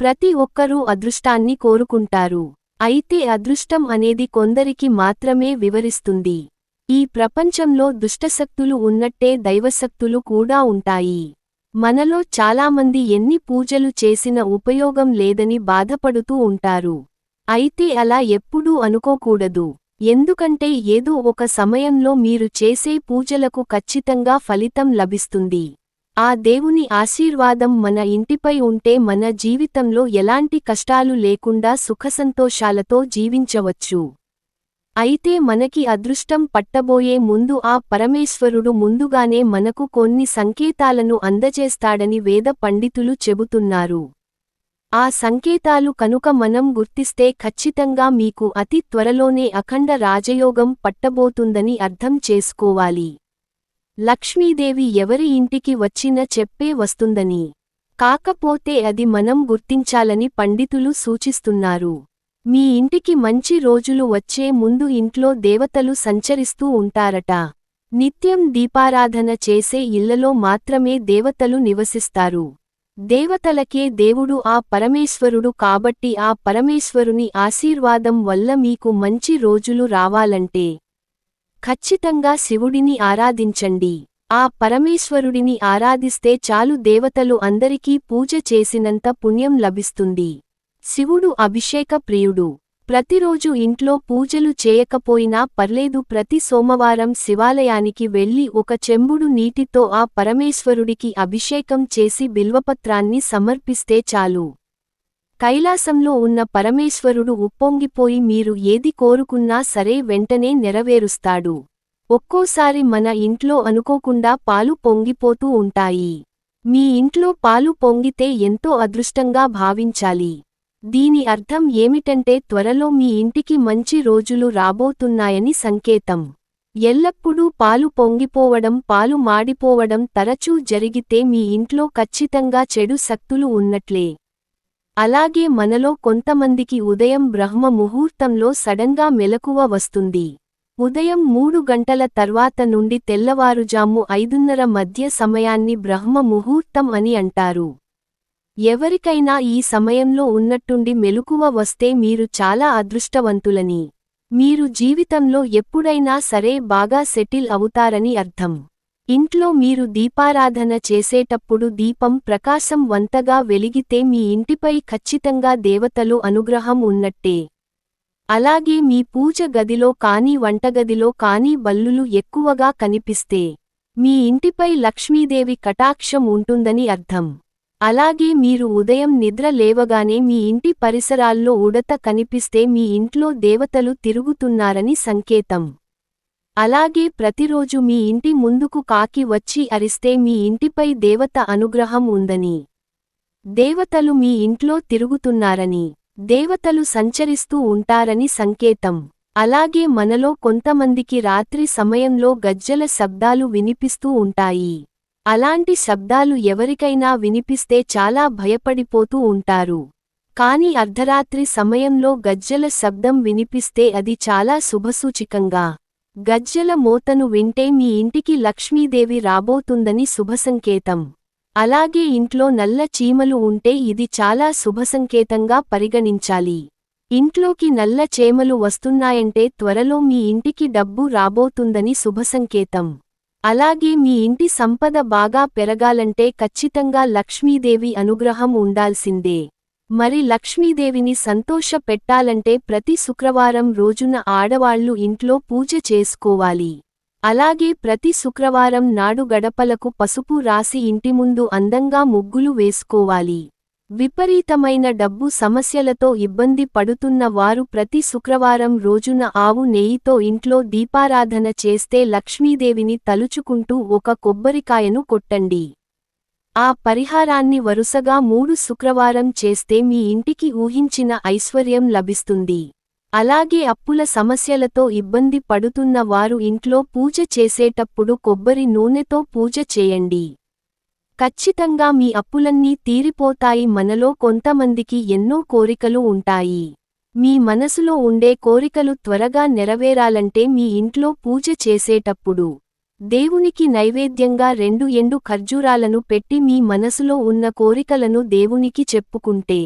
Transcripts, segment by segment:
ప్రతి ఒక్కరూ అదృష్టాన్ని కోరుకుంటారు. అయితే అదృష్టం అనేది కొందరికి మాత్రమే వివరిస్తుంది. ఈ ప్రపంచంలో దుష్టశక్తులు ఉన్నట్టే దైవశక్తులు కూడా ఉంటాయి. మనలో చాలామంది ఎన్ని పూజలు చేసిన ఉపయోగం లేదని బాధపడుతూ ఉంటారు. అయితే అలా ఎప్పుడూ అనుకోకూడదు. ఎందుకంటే ఏదో ఒక సమయంలో మీరు చేసే పూజలకు ఖచ్చితంగా ఫలితం లభిస్తుంది. ఆ దేవుని ఆశీర్వాదం మన ఇంటిపై ఉంటే మన జీవితంలో ఎలాంటి కష్టాలు లేకుండా సుఖసంతోషాలతో జీవించవచ్చు. అయితే మనకి అదృష్టం పట్టబోయే ముందు ఆ పరమేశ్వరుడు ముందుగానే మనకు కొన్ని సంకేతాలను అందజేస్తాడని వేద పండితులు చెబుతున్నారు. ఆ సంకేతాలు కనుక మనం గుర్తిస్తే ఖచ్చితంగా మీకు అతి త్వరలోనే అఖండ రాజయోగం పట్టబోతుందని అర్థం చేసుకోవాలి. లక్ష్మీదేవి ఎవరి ఇంటికి వచ్చినా చెప్పే వస్తుందని. కాకపోతే అది మనం గుర్తించాలని పండితులు సూచిస్తున్నారు. మీ ఇంటికి మంచి రోజులు వచ్చే ముందు ఇంట్లో దేవతలు సంచరిస్తూ ఉంటారట. నిత్యం దీపారాధన చేసే ఇళ్లలో మాత్రమే దేవతలు నివసిస్తారు. దేవతలకే దేవుడు ఆ పరమేశ్వరుడు కాబట్టి ఆ పరమేశ్వరుని ఆశీర్వాదం వల్ల మీకు మంచి రోజులు రావాలంటే ఖచ్చితంగా శివుడిని ఆరాధించండి. ఆ పరమేశ్వరుడిని ఆరాధిస్తే చాలు, దేవతలు అందరికీ పూజ చేసినంత పుణ్యం లభిస్తుంది. శివుడు అభిషేక ప్రియుడు. ప్రతిరోజు ఇంట్లో పూజలు చేయకపోయినా పర్లేదు, ప్రతి సోమవారం శివాలయానికి వెళ్లి ఒక చెంబుడు నీటితో ఆ పరమేశ్వరుడికి అభిషేకం చేసి బిల్వపత్రాన్ని సమర్పిస్తే చాలు. కైలాసంలో ఉన్న పరమేశ్వరుడు ఉప్పొంగిపోయి మీరు ఏది కోరుకున్నా సరే వెంటనే నెరవేరుస్తాడు. ఒక్కోసారి మన ఇంట్లో అనుకోకుండా పాలు పొంగిపోతూ ఉంటాయి. మీ ఇంట్లో పాలు పొంగితే ఎంతో అదృష్టంగా భావించాలి. దీని అర్థం ఏమిటంటే త్వరలో మీ ఇంటికి మంచి రోజులు రాబోతున్నాయని సంకేతం. ఎల్లప్పుడూ పాలు పొంగిపోవడం, పాలు మాడిపోవడం తరచూ జరిగితే మీ ఇంట్లో ఖచ్చితంగా చెడు శక్తులు ఉన్నట్లే. అలాగే మనలో కొంతమందికి ఉదయం బ్రహ్మ ముహూర్తంలో సడన్గా మెలకువ వస్తుంది. ఉదయం 3 గంటల తర్వాత నుండి తెల్లవారుజాము 5:30 మధ్య సమయాన్ని బ్రహ్మ ముహూర్తం అని అంటారు. ఎవరికైనా ఈ సమయంలో ఉన్నట్టుండి మెలకువ వస్తే మీరు చాలా అదృష్టవంతులని, మీరు జీవితంలో ఎప్పుడైనా సరే బాగా సెటిల్ అవుతారని అర్థం. ఇంట్లో మీరు దీపారాధన చేసేటప్పుడు దీపం ప్రకాశం వంతగా వెలిగితే మీ ఇంటిపై ఖచ్చితంగా దేవతలు అనుగ్రహం ఉన్నట్టే. అలాగే మీ పూజ గదిలో కానీ వంటగదిలో కానీ బల్లులు ఎక్కువగా కనిపిస్తే మీ ఇంటిపై లక్ష్మీదేవి కటాక్షం ఉంటుందని అర్థం. అలాగే మీరు ఉదయం నిద్ర లేవగానే మీ ఇంటి పరిసరాల్లో ఉడత కనిపిస్తే మీ ఇంట్లో దేవతలు తిరుగుతున్నారని సంకేతం. అలాగే ప్రతిరోజు మీ ఇంటి ముందుకు కాకి వచ్చి అరిస్తే మీ ఇంటిపై దేవత అనుగ్రహం ఉందని, దేవతలు మీ ఇంట్లో తిరుగుతున్నారని, దేవతలు సంచరిస్తూ ఉంటారని సంకేతం. అలాగే మనలో కొంతమందికి రాత్రి సమయంలో గజ్జల శబ్దాలు వినిపిస్తూ ఉంటాయి. అలాంటి శబ్దాలు ఎవరికైనా వినిపిస్తే చాలా భయపడిపోతూ ఉంటారు. కానీ అర్ధరాత్రి సమయంలో గజ్జల శబ్దం వినిపిస్తే అది చాలా శుభసూచికంగా. గజ్జల మోతను వింటే మీ ఇంటికి లక్ష్మీదేవి రాబోతుందని శుభసంకేతం. అలాగే ఇంట్లో నల్ల చీమలు ఉంటే ఇది చాలా శుభసంకేతంగా పరిగణించాలి. ఇంట్లోకి నల్ల చీమలు వస్తున్నాయంటే త్వరలో మీ ఇంటికి డబ్బు రాబోతుందని శుభసంకేతం. అలాగే మీ ఇంటి సంపద బాగా పెరగాలంటే ఖచ్చితంగా లక్ష్మీదేవి అనుగ్రహం ఉండాల్సిందే. మరి లక్ష్మీదేవిని సంతోష పెట్టాలంటే ప్రతి శుక్రవారం రోజున ఆడవాళ్లు ఇంట్లో పూజ చేసుకోవాలి. అలాగే ప్రతి శుక్రవారం నాడు గడపలకు పసుపు రాసి ఇంటి ముందు అందంగా ముగ్గులు వేసుకోవాలి. విపరీతమైన డబ్బు సమస్యలతో ఇబ్బంది పడుతున్న వారు ప్రతి శుక్రవారం రోజున ఆవు నెయ్యితో ఇంట్లో దీపారాధన చేస్తే లక్ష్మీదేవిని తలుచుకుంటూ ఒక కొబ్బరికాయను కొట్టండి. ఆ పరిహారాన్ని వరుసగా 3 శుక్రవారం చేస్తే మీ ఇంటికి ఊహించిన ఐశ్వర్యం లభిస్తుంది. అలాగే అప్పుల సమస్యలతో ఇబ్బంది పడుతున్న వారు ఇంట్లో పూజ చేసేటప్పుడు కొబ్బరి నూనెతో పూజ చేయండి. ఖచ్చితంగా మీ అప్పులన్నీ తీరిపోతాయి. మనలో కొంతమందికి ఎన్నో కోరికలు ఉంటాయి. మీ మనసులో ఉండే కోరికలు త్వరగా నెరవేరాలంటే మీ ఇంట్లో పూజ చేసేటప్పుడు దేవునికి నైవేద్యంగా 2 ఎండు ఖర్జూరాలను పెట్టి మీ మనసులో ఉన్న కోరికలను దేవునికి చెప్పుకుంటే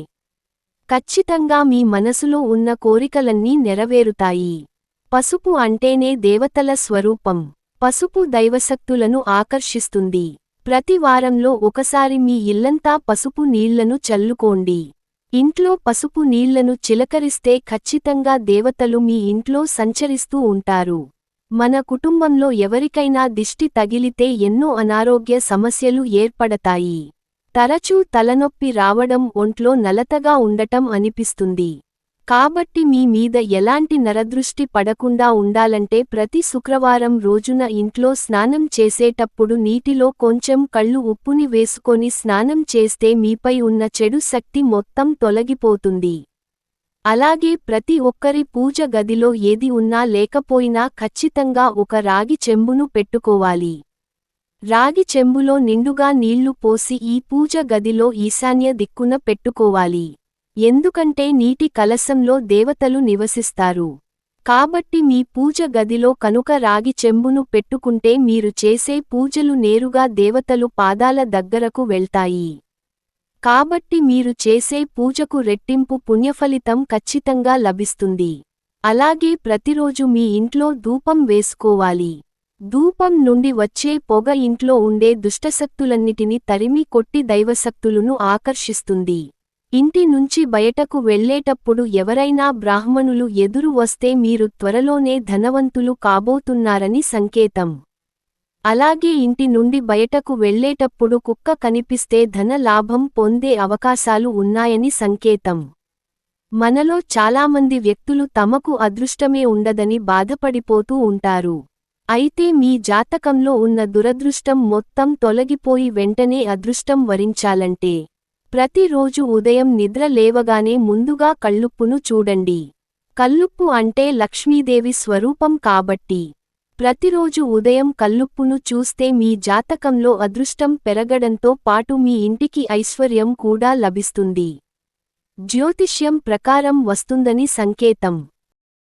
ఖచ్చితంగా మీ మనసులో ఉన్న కోరికలన్నీ నెరవేరుతాయి. పసుపు అంటేనే దేవతల స్వరూపం. పసుపు దైవశక్తులను ఆకర్షిస్తుంది. ప్రతి వారంలో ఒకసారి మీ ఇల్లంతా పసుపు నీళ్లను చల్లుకోండి. ఇంట్లో పసుపు నీళ్లను చిలకరిస్తే ఖచ్చితంగా దేవతలు మీ ఇంట్లో సంచరిస్తూ ఉంటారు. మన కుటుంబంలో ఎవరికైనా దిష్టి తగిలితే ఎన్నో అనారోగ్య సమస్యలు ఏర్పడతాయి. తరచూ తలనొప్పి రావడం, ఒంట్లో నలతగా ఉండటం అనిపిస్తుంది. కాబట్టి మీ మీద ఎలాంటి నరదృష్టి పడకుండా ఉండాలంటే ప్రతి శుక్రవారం రోజున ఇంట్లో స్నానం చేసేటప్పుడు నీటిలో కొంచెం కళ్ళు ఉప్పుని వేసుకొని స్నానం చేస్తే మీపై ఉన్న చెడు శక్తి మొత్తం తొలగిపోతుంది. అలాగే ప్రతి ఒక్కరి పూజ గదిలో ఏది ఉన్నా లేకపోయినా ఖచ్చితంగా ఒక రాగి చెంబును పెట్టుకోవాలి. రాగి చెంబులో నిండుగా నీళ్లు పోసి ఈ పూజ గదిలో ఈశాన్య దిక్కున పెట్టుకోవాలి. ఎందుకంటే నీటి కలశంలో దేవతలు నివసిస్తారు. కాబట్టి మీ పూజ గదిలో కనుక రాగి చెంబును పెట్టుకుంటే మీరు చేసే పూజలు నేరుగా దేవతలు పాదాల దగ్గరకు వెళ్తాయి. కాబట్టి మీరు చేసే పూజకు రెట్టింపు పుణ్యఫలితం ఖచ్చితంగా లభిస్తుంది. అలాగే ప్రతిరోజు మీ ఇంట్లో ధూపం వేసుకోవాలి. ధూపం నుండి వచ్చే పొగ ఇంట్లో ఉండే దుష్టశక్తులన్నిటినీ తరిమి కొట్టి దైవశక్తులను ఆకర్షిస్తుంది. ఇంటి నుంచి బయటకు వెళ్లేటప్పుడు ఎవరైనా బ్రాహ్మణులు ఎదురు వస్తే మీరు త్వరలోనే ధనవంతులు కాబోతున్నారని సంకేతం. అలాగే ఇంటి నుండి బయటకు వెళ్లేటప్పుడు కుక్క కనిపిస్తే ధన లాభం పొందే అవకాశాలు ఉన్నాయని సంకేతం. మనలో చాలామంది వ్యక్తులు తమకు అదృష్టమే ఉండదని బాధపడిపోతూ ఉంటారు. అయితే మీ జాతకంలో ఉన్న దురదృష్టం మొత్తం తొలగిపోయి వెంటనే అదృష్టం వరించాలంటే ప్రతిరోజు ఉదయం నిద్ర లేవగానే ముందుగా కల్లుప్పును చూడండి. కల్లుప్పు అంటే లక్ష్మీదేవి స్వరూపం కాబట్టి ప్రతిరోజు ఉదయం కల్లుప్పును చూస్తే మీ జాతకంలో అదృష్టం పెరగడంతో పాటు మీ ఇంటికి ఐశ్వర్యం కూడా లభిస్తుంది. జ్యోతిష్యం ప్రకారం వస్తుందని సంకేతం.